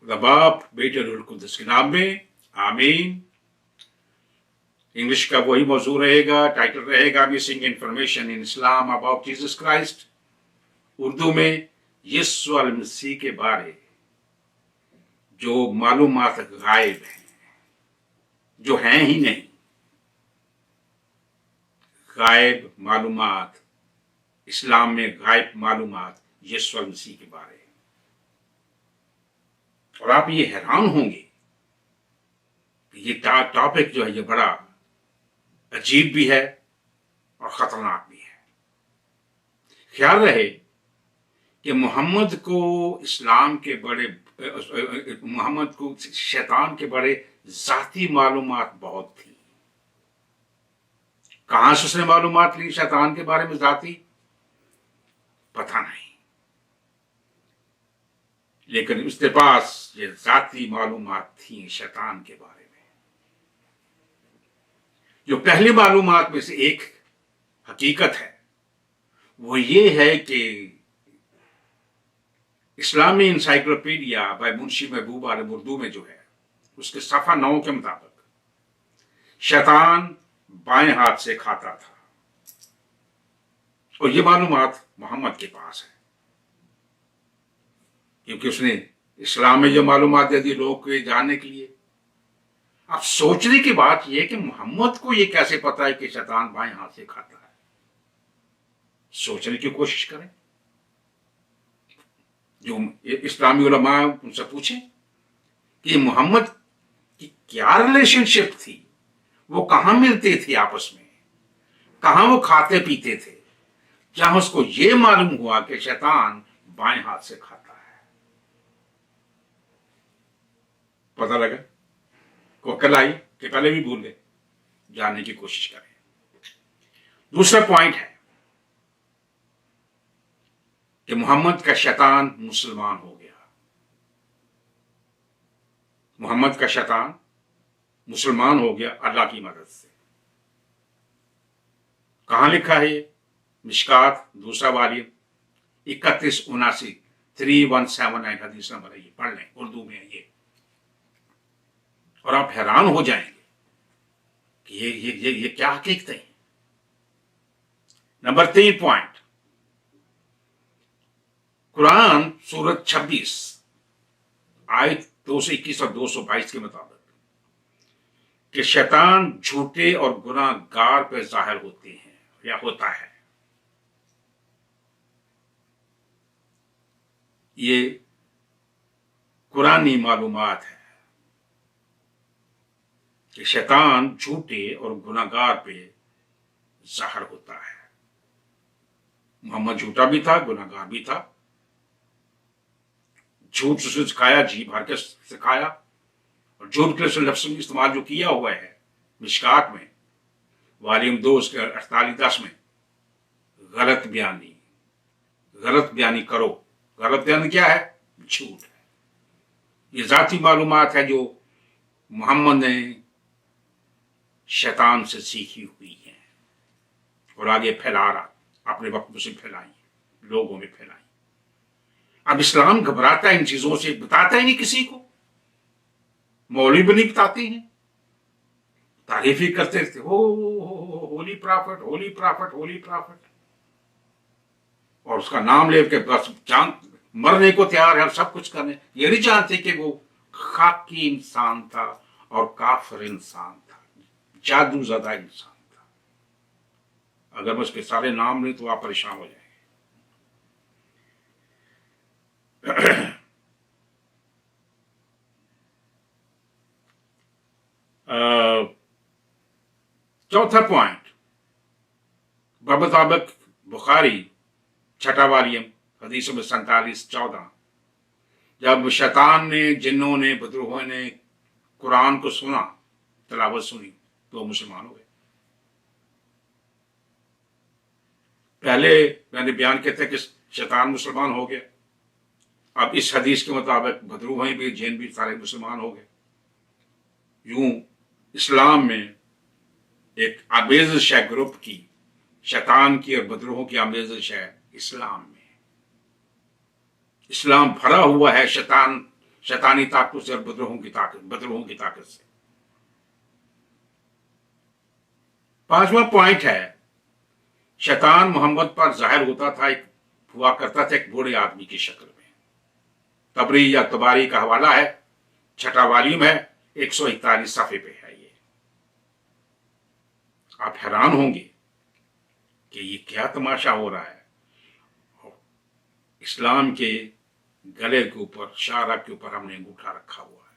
खुदा बाप बेटे रूह कुद्दुस के नाम में आमीन। इंग्लिश का वही मौजू रहेगा, टाइटल रहेगा missing information in Islam about Jesus Christ. Urdu में यीशु मसीह के बारे जो मालूमात गायब हैं, जो हैं ही नहीं, गायब मालूमात, इस्लाम में गायब मालूमात यीशु मसीह के बारे। और आप ये हैरान होंगे कि ये टॉपिक जो है ये बड़ा अजीब भी है और खतरनाक भी है। ख्याल रहे कि मोहम्मद को इस्लाम के बड़े मोहम्मद को शैतान के बड़े जाती मालूमात बहुत थी। कहां से उसने मालूमात ली शैतान के बारे में जाती, पता नहीं, लेकिन उसके पास ये जाती मालूमात थी शैतान के बारे में। जो पहली मालूमात में से एक हकीकत है वो ये है कि इस्लामी इंसाइक्लोपीडिया बाय मुंशी महबूब आलम उर्दू में जो है उसके सफा 9 के मुताबिक शैतान बाएं हाथ से खाता था, और ये मालूमात मोहम्मद के पास है, क्योंकि उसने इस्लाम में जो मालूमात दे दी लोगों को जानने के लिए। अब सोचने की बात यह है कि मोहम्मद को यह कैसे पता है कि शैतान बाएं हाथ से खाता है। सोचने की कोशिश करें, जो इस्लामी उलमा उनसे पूछें कि मोहम्मद की क्या रिलेशनशिप थी, वो कहां मिलते थे आपस में, कहां वो खाते पीते थे, जहां उसको ये मालूम हुआ कि शैतान बाएं हाथ से खाता है। पता लगा को अकल आई कि पहले भी भूल गए, जानने की कोशिश करें। दूसरा पॉइंट है कि मोहम्मद का शैतान मुसलमान हो गया। मोहम्मद का शैतान मुसलमान हो गया अल्लाह की मदद से। कहां लिखा है ये? मिशकात दूसरा वालियम 3179 3179 हदीस नंबर है, ये पढ़ लें, उर्दू में है ये, और आप हैरान हो जाएंगे कि ये क्या हकीकत है। नंबर 3 पॉइंट, कुरान सूरत 26 आयत 221 और 222 के मुताबिक कि शैतान झूठे और गुनाहगार पे जाहिर होते हैं या होता है। ये कुरानी मालूमात है कि शैतान झूठे और गुनाहगार पे जाहिर होता है। मोहम्मद झूठा भी था, गुनाहगार भी था। झूठ से सिखाया, जी भर के सिखाया, और झूठ के लफ्ज़ में इस्तेमाल जो किया हुआ है मिशकात में वालियम 2 उसके 48-10 में, गलत बयानी करो। गलत बयानी क्या है? झूठ है। ये जाती मालूमात है जो मोहम्मद ने शैतान से सीखी हुई है और आगे फैला रहा, अपने वक्त में से फैलाई, लोगों में फैलाई। अब इस्लाम घबराता है इन चीजों से, बताता ही नहीं किसी को। मौलवी भी नहीं बताते हैं, तारीफ ही करते रहते, holy prophet, holy prophet, holy prophet, और उसका नाम लेके बस जान मरने को तैयार है, सब कुछ करने। ये नहीं जानते कि वो खाकी इंसान था और काफिर इंसान था, जादू ज़दा इंसान था। अगर मैं उसके सारे नाम लें तो आप परेशान हो जाएंगे। चौथा पॉइंट, बमुताबिक बुखारी 6 वालियम हदीस में 47-14, जब शैतान ने, जिन्नों ने, बदरूहों ने कुरान को सुना, तिलावत सुनी, तो मुसलमान हो गए। पहले मैंने बयान किया था कि शैतान मुसलमान हो गया, अब इस हदीस के मुताबिक बदरूह भी, जिन भी सारे मुसलमान हो गए। यूं इस्लाम में एक आमेज़िश है ग्रुप की, शैतान की और बदरूहों की आमेज़िश है इस्लाम में। इस्लाम भरा हुआ है शैतानी ताकतों से और बदरूहों की ताकत से। पांचवा पॉइंट है, शैतान मोहम्मद पर जाहिर हुआ करता था एक बूढ़े आदमी की शक्ल में। तबरी या तबारी का हवाला है, 6वां वॉल्यूम है, 141 सफ़े पे है ये। आप हैरान होंगे कि ये क्या तमाशा हो रहा है। इस्लाम के गले के ऊपर, शारा के ऊपर हमने अंगूठा रखा हुआ है।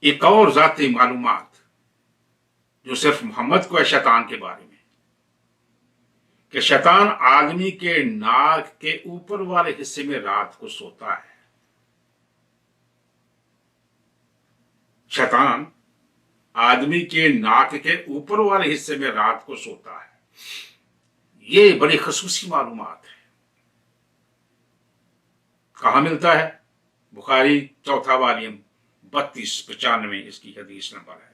एक और ज़ाती मालूमात जो सिर्फ मोहम्मद को है शैतान के बारे में, कि शैतान आदमी के नाक के ऊपर वाले हिस्से में रात को सोता है। शैतान आदमी के नाक के ऊपर वाले हिस्से में रात को सोता है। ये बड़ी खसूसी मालूमात है। कहां मिलता है? बुखारी 4वां वॉल्यूम 3295 इसकी हदीस नंबर है।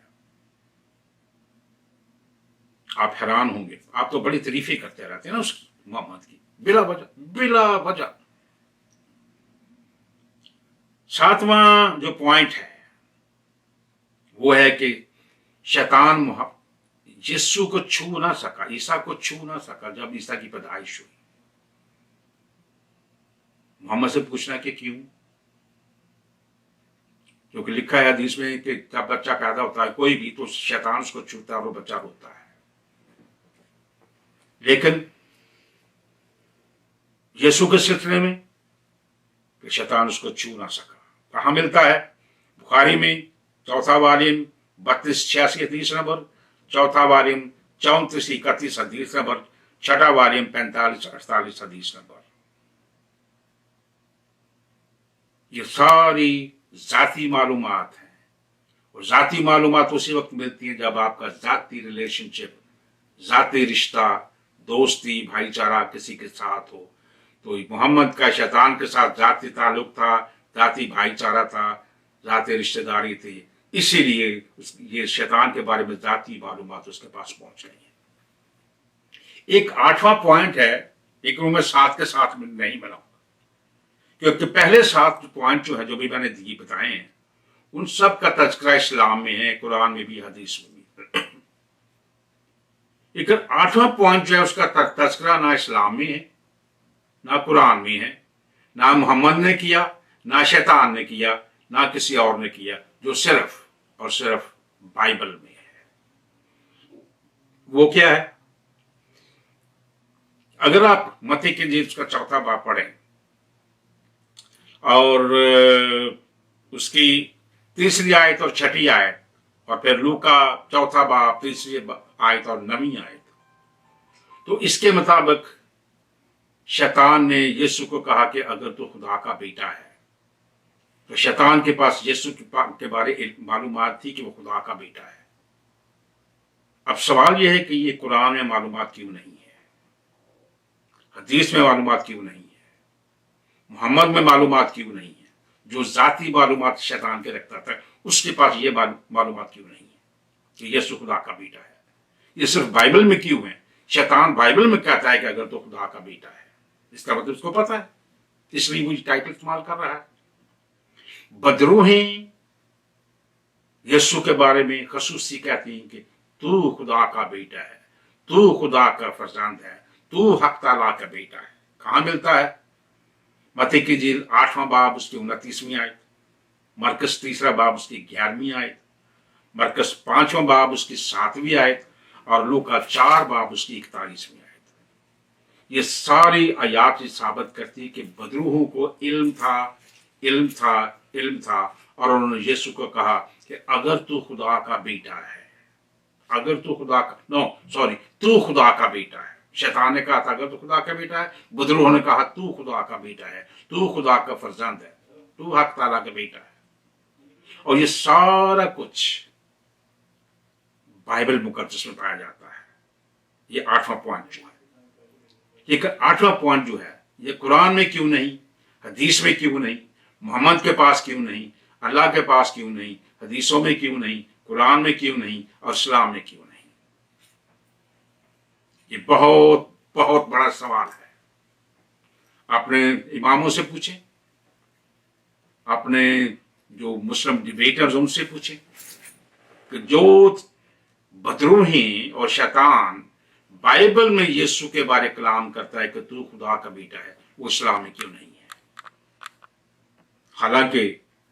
आप हैरान होंगे, आप तो बड़ी तारीफें करते रहते हैं ना उसकी, मोहम्मद की, बिला वजह। 7वां जो पॉइंट है वो है कि शैतान यीशु को छू ना सका, ईसा को छू ना सका जब ईसा की पैदाइश हुई। मोहम्मद से पूछना कि क्यों? क्योंकि लिखा है हदीस में कि जब बच्चा पैदा होता है कोई भी, तो शैतान उसको छूता है और वो बच्चा रोता है। लेकिन यीशु के सिलसिले में कि शैतान उसको छू ना सका। कहां मिलता है? बुखारी में 4वां वॉल्यूम 3286 हदीस नंबर, 4वां वॉल्यूम 3431 हदीस नंबर, 6वां वॉल्यूम 4548 हदीस नंबर। ये सारी जाती मालूमात हैं, और जाती मालूमात उसी वक्त मिलती है जब आपका जाती रिलेशनशिप, जाती रिश्ता, दोस्ती, भाईचारा किसी के साथ हो। तो मोहम्मद का शैतान के साथ जाती ताल्लुक था, जाती भाईचारा था, जाती रिश्तेदारी थी, इसीलिए ये शैतान के बारे में जाती मालूमात उसके पास पहुंच गई है। एक 8वां पॉइंट है, एक मैं 7 के साथ में नहीं बनाऊंगा, क्योंकि पहले 7 पॉइंट जो है, जो भी मैंने दिए बताए हैं, उन सब का तज़किरा इस्लाम में है, कुरान में भी, हदीस में भी। लेकिन 8वां पॉइंट जो है उसका तज़किरा ना इस्लाम में है, ना कुरान में है, ना मोहम्मद ने किया, ना शैतान ने किया, ना किसी और ने किया, जो सिर्फ और सिर्फ बाइबल में है। वो क्या है? अगर आप मत्ती की इंजील का 4वां बाब पढ़ें और उसकी 3री आयत और 6ठी आयत, और फिर लूका 4वां बाब 3री आयत और 9वीं आयत, तो इसके मुताबिक शैतान ने यीशु को कहा कि अगर तू खुदा का बेटा है, तो शैतान के पास यीशु के बारे मालूमात थी कि वो खुदा का बेटा है। अब सवाल यह है कि ये कुरान में मालूमात क्यों नहीं है, हदीस में मालूमात क्यों नहीं है, मोहम्मद में मालूमात क्यों नहीं है? जो जाती मालूमात शैतान के रखता था, उसके पास ये मालूमात क्यों नहीं है कि यीशु खुदा का बेटा है? ये सिर्फ बाइबल में क्यों है? शैतान बाइबल में कहता है कि अगर तो खुदा का बेटा है, इसका मतलब उसको पता है, इसलिए वो टाइटल इस्तेमाल कर रहा है। बदरूहें यीशु के बारे में खसूसी कहती हैं कि तू खुदा का बेटा है, तू खुदा का फर्जंद है, तू हक ताला का बेटा है। कहां मिलता है? मत्ती की इंजील 8वां बाब उसकी 29वीं आयत, मरकस 3रा बाब उसकी 11वीं आयत, मरकस 5वां बाब उसकी 7वीं आयत, और लूका 4 बाब उसकी 41वीं आयत। ये सारी आयात साबित करती है कि बदरूहों को इल्म था, और उन्होंने यीशु को कहा कि अगर तू खुदा का बेटा है, तू खुदा का बेटा है। शैतान ने कहा था अगर तू खुदा का बेटा है, बदरूहों ने कहा तू खुदा का बेटा है, तू खुदा का फर्जंद है, तू हक ताला का बेटा है। और ये सारा कुछ बाइबल मुकद्दस में पाया जाता है। ये 8वां पॉइंट जो है, लेकिन 8वां पॉइंट जो है, ये कुरान में क्यों नहीं, हदीस में क्यों नहीं, मोहम्मद के पास क्यों नहीं, अल्लाह के पास क्यों नहीं, हदीसों में क्यों नहीं, कुरान में क्यों नहीं, और इस्लाम में क्यों नहीं? ये बहुत बहुत बड़ा सवाल है। अपने इमामों से पूछें, अपने जो मुस्लिम डिबेटर्स उनसे पूछें कि जो बदरूही और शैतान बाइबल में यीशु के बारे कलाम करता है कि तू खुदा का बेटा है, वो इस्लाम में क्यों नहीं है। हालांकि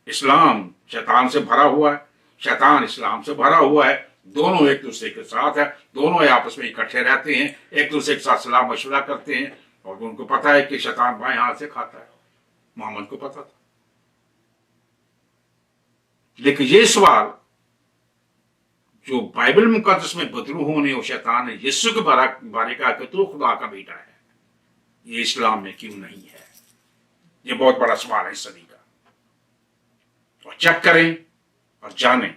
इस्लाम शैतान से भरा हुआ है, शैतान इस्लाम से भरा हुआ है, दोनों एक दूसरे के साथ है, दोनों आपस में इकट्ठे रहते हैं, एक दूसरे के साथ सलाह मशवरा करते हैं, और उनको पता है कि शैतान बाएं हाथ से खाता है। मोहम्मद को पता था। लेकिन ये सवाल जो बाइबल मुकद्दस में बदरू होने और शैतान ने यीशु के बारे कहा कि तू खुदा का बेटा है, ये इस्लाम में क्यों नहीं है। ये बहुत बड़ा सवाल है इस सदी का। और चेक करें और जानें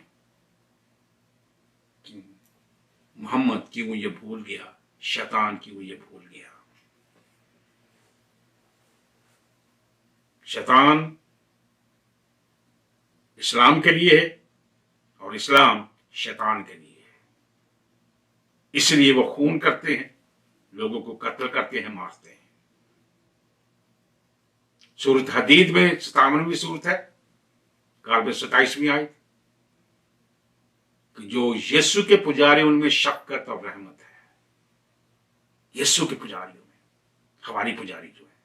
कि मोहम्मद क्यों ये भूल गया, शैतान क्यों ये भूल गया। शैतान इस्लाम के लिए है और इस्लाम शैतान के लिए है, इसलिए वो खून करते हैं, लोगों को कत्ल करते हैं, मारते हैं। सूरत हदीद में 57वीं सूरत है, क़ाल 27वीं आयत, कि जो यीशु के पुजारी उनमें शफ़क़त और रहमत है। यीशु के पुजारियों में, हमारी पुजारी जो है,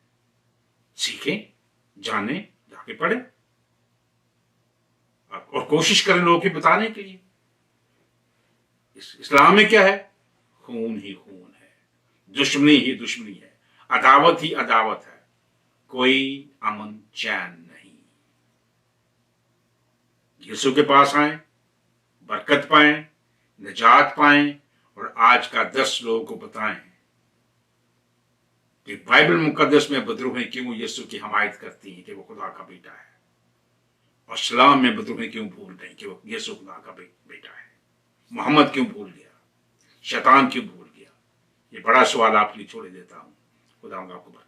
सीखें, जाने, जाके पढ़ें और कोशिश करें लोगों को बताने के लिए। इस्लाम में क्या है? खून ही खून है, दुश्मनी ही दुश्मनी है, अदावत ही अदावत है, कोई अमन चैन नहीं। यीशु के पास आए, बरकत पाएं, निजात पाएं, और आज का 10 लोगों को बताएं कि बाइबल मुकद्दस में बदरूहें क्यों यीशु की हमायत करती हैं कि वो खुदा का बेटा है, और इस्लाम में बदरूहें क्यों भूल गई कि वो यीशु खुदा का बेटा है। मोहम्मद क्यों भूल गया, शैतान क्यों भूल गया। ये बड़ा सवाल आपके लिए छोड़ देता हूं। खुदा आपको बरकत।